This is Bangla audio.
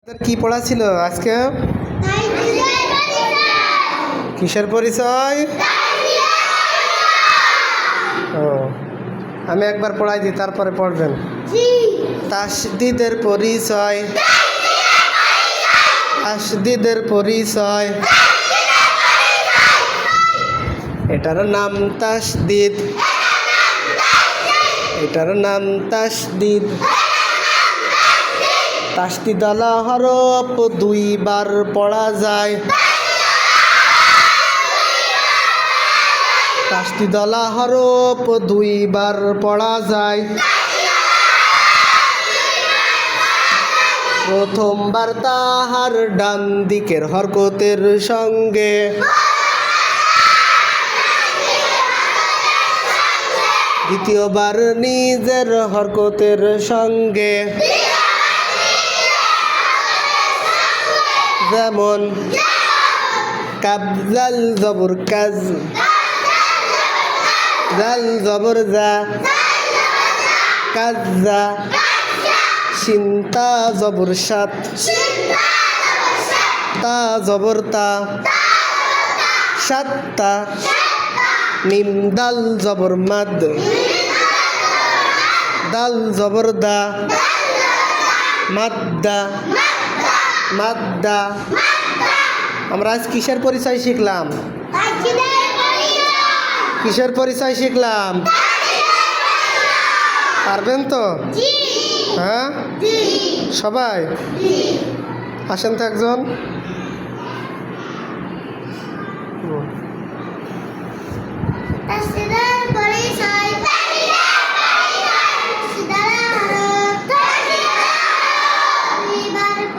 কি পড়া ছিল আজকে? কিসের পরিচয়? ও, আমি একবার পড়াই দিই, তারপরে পড়বেন। তাসদিদের পরিচয়। তাসদিদের পরিচয়। এটার নাম তাসদিদ। এটার নাম তাসদিদ। তাসদিদওয়ালা হরফ দুইবার পড়া যায়। তাসদিদওয়ালা হরফ দুইবার পড়া যায়। প্রথমবার তাহার ডান দিকের হরকতের সঙ্গে, দ্বিতীয়বার নিজের হরকতের সঙ্গে। যেমন কাব জাল জবর কাজ, জাল জবর জা, কাজা। সিনতা জবর সাত, তা জবর তা, সাতটা। মিম দাল জবর মাদ, দাল জবর দা, মাদ্দা, মাদ্দা। আমরা আজ কিসের পরিচয় শিখলাম? কিসের পরিচয় শিখলাম? পারবেন তো? হ্যাঁ, সবাই আসেন তো একজন।